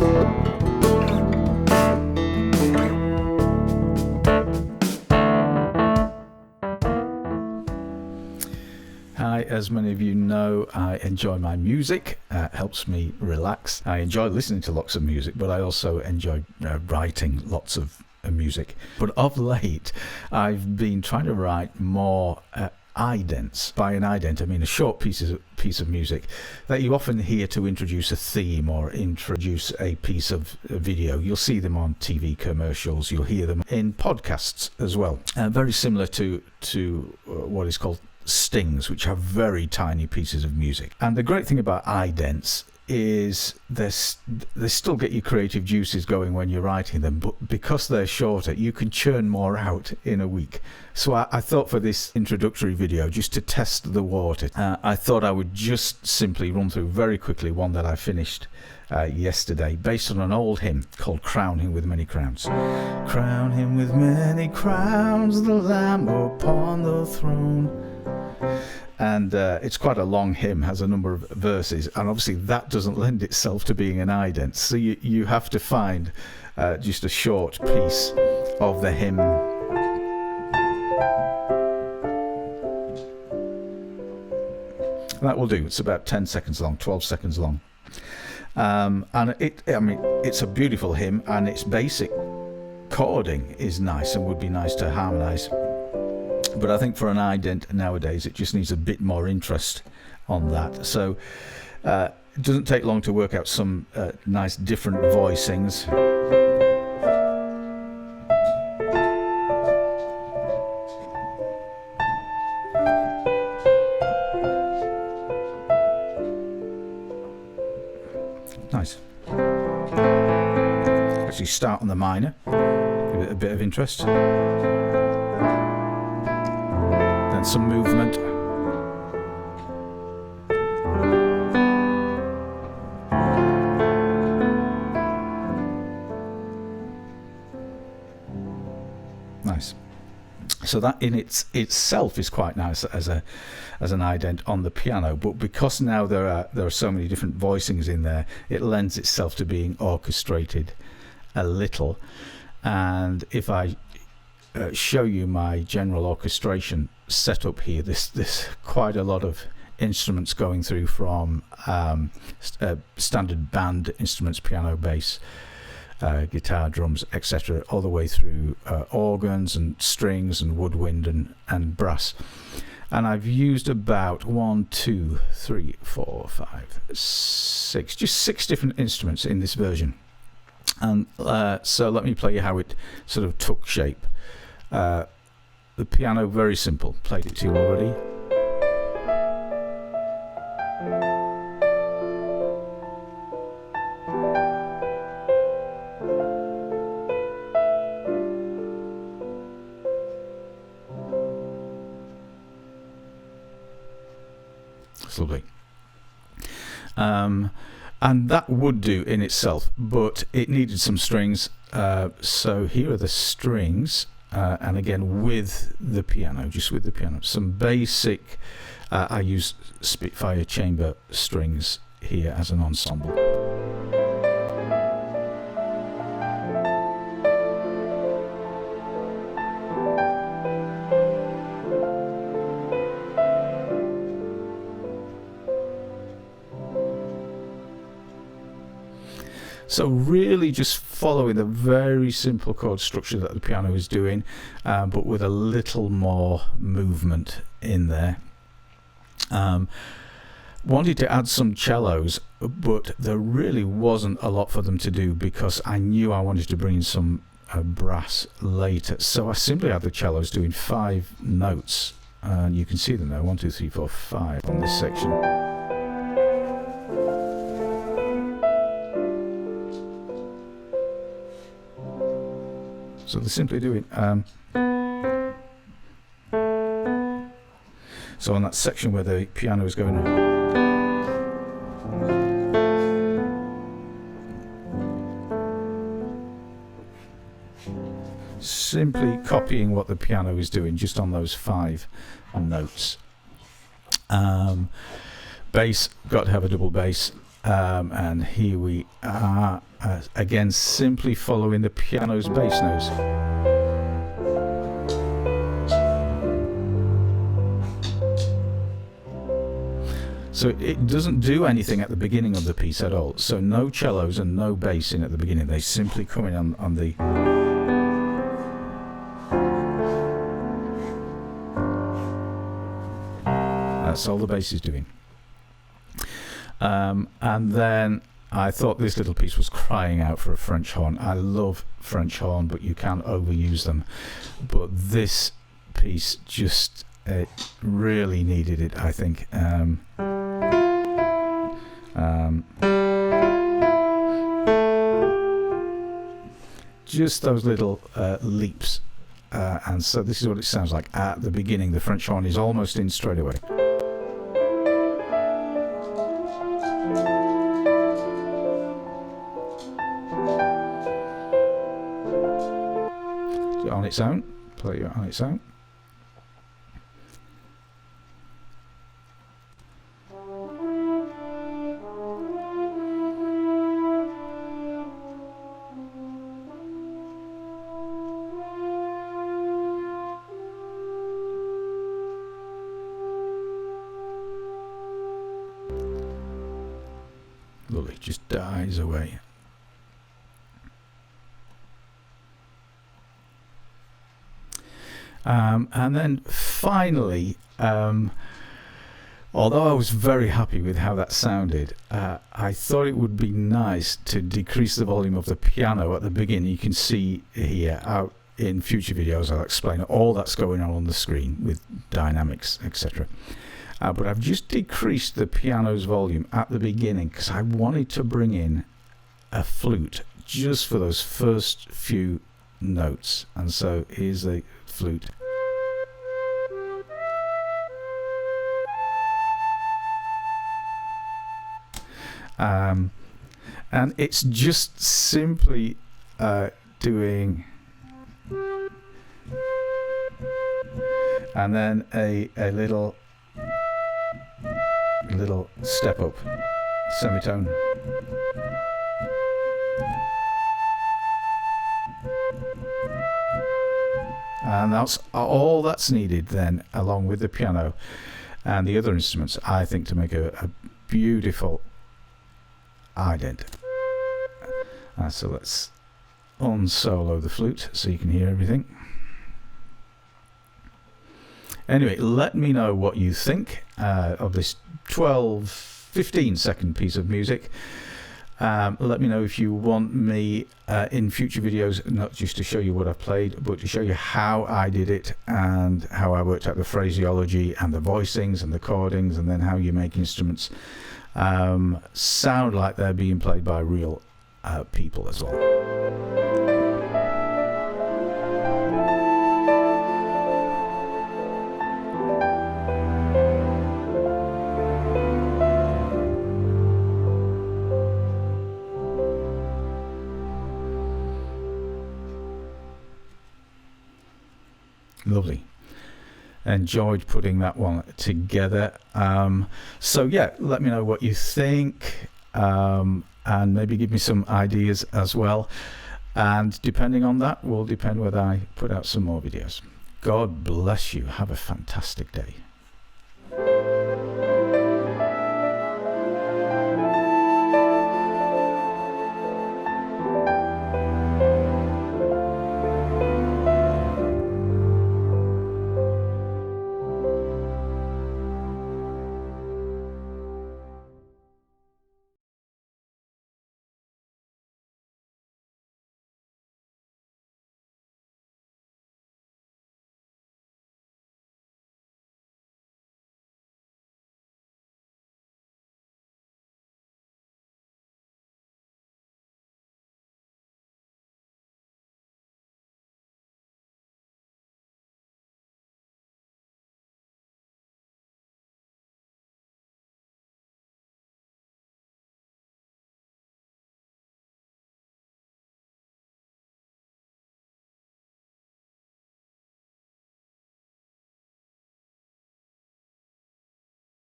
Hi, as many of you know, I enjoy my music. It helps me relax. I enjoy listening to lots of music, but I also enjoy writing lots of music. But of late, I've been trying to write more idents. By an ident, I mean a short piece of music that you often hear to introduce a theme or introduce a piece of video. You'll see them on TV commercials. You'll hear them in podcasts as well. Very similar to what is called stings, which are very tiny pieces of music. And the great thing about idents is they still get your creative juices going when you're writing them, but because they're shorter, you can churn more out in a week. So I thought for this introductory video, just to test the water, I thought I would just simply run through very quickly one that I finished yesterday, based on an old hymn called Crown Him with Many Crowns. Crown him with many crowns, the Lamb upon the throne. And it's quite a long hymn, has a number of verses, and obviously that doesn't lend itself to being an ident. So you have to find just a short piece of the hymn. That will do. It's about 10 seconds long, 12 seconds long. And it's a beautiful hymn, and its basic chording is nice and would be nice to harmonise. But I think for an ident nowadays, it just needs a bit more interest on that. So it doesn't take long to work out some nice different voicings. Nice. Actually start on the minor, give it a bit of interest. Some movement. Nice. So that in itself is quite nice as an ident on the piano, but because now there are so many different voicings in there, it lends itself to being orchestrated a little. And if I show you my general orchestration setup here, this quite a lot of instruments going through from standard band instruments, piano, bass, guitar, drums, etc., all the way through organs and strings and woodwind and brass. And I've used about 6 different instruments in this version. And so let me play you how it sort of took shape. The piano, very simple, played it to you already. It's lovely. And that would do in itself, but it needed some strings. So here are the strings. And again with the piano, just with the piano. Some basic, I use Spitfire chamber strings here as an ensemble. So really just following the very simple chord structure that the piano is doing, but with a little more movement in there. Wanted to add some cellos, but there really wasn't a lot for them to do because I knew I wanted to bring in some brass later. So I simply had the cellos doing 5 notes, and you can see them there, 1, 2, 3, 4, 5 on this section. So they're simply doing so on that section where the piano is going simply copying what the piano is doing just on those 5 notes. Bass, got to have a double bass, and here we are again, simply following the piano's bass notes. So it doesn't do anything at the beginning of the piece at all. So no cellos and no bass in at the beginning. They simply come in on the... That's all the bass is doing. And then I thought this little piece was crying out for a French horn. I love French horn, but you can't overuse them. But this piece just really needed it, I think. Just those little leaps, and so this is what it sounds like at the beginning. The French horn is almost in straight away. On its own, play it on its own. Lovely, just dies away. And then finally, although I was very happy with how that sounded, I thought it would be nice to decrease the volume of the piano at the beginning. You can see here out in future videos I'll explain all that's going on the screen with dynamics, etc. But I've just decreased the piano's volume at the beginning because I wanted to bring in a flute just for those first few notes. And so here's the flute. And it's just simply doing, and then a little step up semitone. And that's all that's needed then, along with the piano and the other instruments, I think, to make a beautiful ident. So let's unsolo the flute so you can hear everything. Anyway, let me know what you think of this 15 second piece of music. Let me know if you want me in future videos not just to show you what I've played, but to show you how I did it and how I worked out the phraseology and the voicings and the chordings, and then how you make instruments sound like they're being played by real people as well. Lovely. Enjoyed putting that one together. So yeah, let me know what you think, and maybe give me some ideas as well, and depending on that will depend whether I put out some more videos. God bless you. Have a fantastic day.